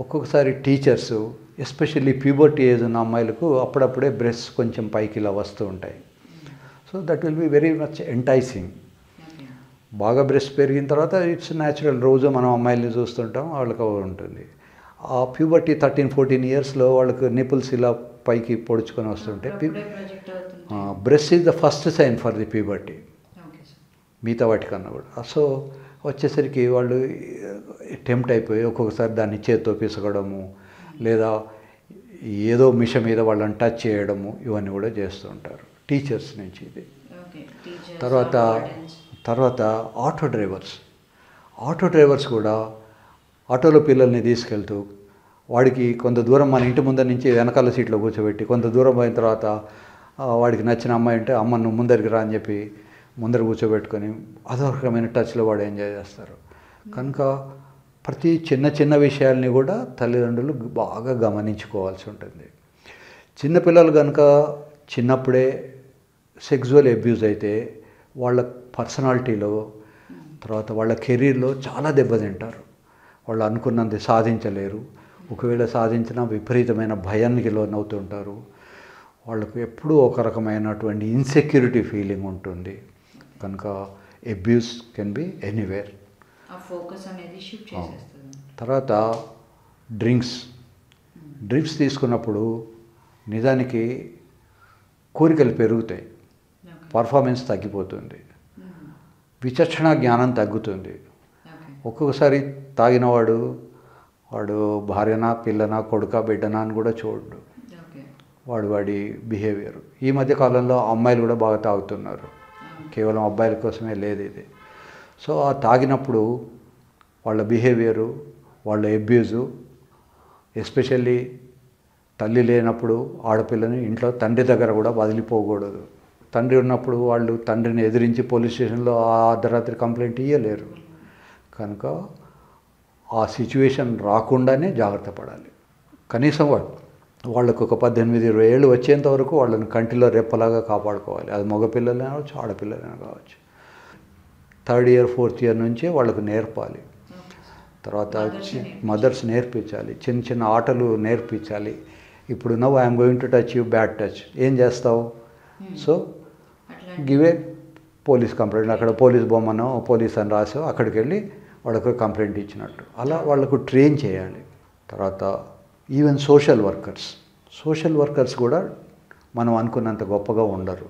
ఒక్కొక్కసారి teachers especially puberty age ఉన్న అమ్మాయిలకు అప్పుడప్పుడే బ్రెస్ట్ కొంచెం పైకి ఇలా వస్తూ ఉంటాయి. So that will be very much enticing. బాగా బ్రెస్ట్ పెరిగిన తర్వాత ఇట్స్ న్యాచురల్, రోజు మనం అమ్మాయిల్ని చూస్తుంటాం, వాళ్ళకి ఉంటుంది. ఆ ప్యూబర్టీ 13-14 ఇయర్స్లో వాళ్ళకు నిపుల్స్ ఇలా పైకి పొడుచుకొని వస్తుంటే breast is the first sign for the puberty, మిగతా వాటికన్నా కూడా. సో వచ్చేసరికి వాళ్ళు టెంప్ట్ అయిపోయి ఒక్కొక్కసారి దాన్ని చేత్తో పిసగడము, లేదా ఏదో మిష మీద వాళ్ళని టచ్ చేయడము, ఇవన్నీ కూడా చేస్తూ ఉంటారు టీచర్స్ నుంచి. ఇది తర్వాత ఆటో డ్రైవర్స్ కూడా ఆటోలో పిల్లల్ని తీసుకెళ్తూ వాడికి కొంత దూరం మన ఇంటి ముందర నుంచి వెనకాల సీట్లో కూర్చోబెట్టి కొంత దూరం అయిన తర్వాత వాడికి నచ్చిన అమ్మాయి అంటే అమ్మ నువ్వు ముందరికి రా అని చెప్పి ముందర కూర్చోబెట్టుకొని అదో రకమైన టచ్లో వాడు ఎంజాయ్ చేస్తారు. కనుక ప్రతి చిన్న విషయాల్ని కూడా తల్లిదండ్రులు బాగా గమనించుకోవాల్సి ఉంటుంది. చిన్నపిల్లలు కనుక చిన్నప్పుడే సెక్సువల్ అబ్యూజ్ అయితే వాళ్ళ పర్సనాలిటీలో, తర్వాత వాళ్ళ కెరీర్లో చాలా దెబ్బతింటారు. వాళ్ళు అనుకున్నది సాధించలేరు. ఒకవేళ సాధించినా విపరీతమైన భయానికి లోనవుతుంటారు. వాళ్ళకు ఎప్పుడూ ఒక రకమైనటువంటి ఇన్సెక్యూరిటీ ఫీలింగ్ ఉంటుంది. కనుక అబ్యూస్ కెన్ బి ఎనీవేర్. తర్వాత డ్రింక్స్ తీసుకున్నప్పుడు నిజానికి కోరికలు పెరుగుతాయి, పర్ఫార్మెన్స్ తగ్గిపోతుంది, విచక్షణ జ్ఞానం తగ్గుతుంది. ఒక్కొక్కసారి తాగినవాడు వాడు భార్యనా పిల్లనా కొడుకా బిడ్డనా అని కూడా చూడు, వాడి బిహేవియర్. ఈ మధ్య కాలంలో అమ్మాయిలు కూడా బాగా తాగుతున్నారు, కేవలం అబ్బాయిల కోసమే లేదు ఇది. సో ఆ తాగినప్పుడు వాళ్ళ బిహేవియరు, వాళ్ళ అబ్యూజు, ఎస్పెషల్లీ తల్లి లేనప్పుడు ఆడపిల్లని ఇంట్లో తండ్రి దగ్గర కూడా వదిలిపోకూడదు. తండ్రి ఉన్నప్పుడు వాళ్ళు తండ్రిని ఎదిరించి పోలీస్ స్టేషన్లో ఆ అర్ధరాత్రి కంప్లైంట్ ఇవ్వలేరు. కనుక ఆ సిచ్యువేషన్ రాకుండానే జాగ్రత్త పడాలి. కనీసం వాళ్ళకు ఒక 18-20 ఏళ్ళు వచ్చేంత వరకు వాళ్ళని కంటిలో రెప్పలాగా కాపాడుకోవాలి. అది మగపిల్లలైనా కావచ్చు, ఆడపిల్లలైనా కావచ్చు. 3rd ఇయర్ 4th ఇయర్ నుంచే వాళ్ళకు నేర్పాలి. తర్వాత మదర్స్ నేర్పించాలి, చిన్న ఆటలు నేర్పించాలి. ఇప్పుడు now I'm going to touch you, bad touch, ఏం చేస్తావు? So give a police complaint, అక్కడ పోలీస్ బొమ్మనో పోలీస్ అని రాసో అక్కడికి వెళ్ళి వాళ్ళకు కంప్లైంట్ ఇచ్చినట్టు అలా వాళ్ళకు ట్రైన్ చేయాలి. తర్వాత ఈవెన్ సోషల్ వర్కర్స్ కూడా మనం అనుకున్నంత గొప్పగా ఉండరు.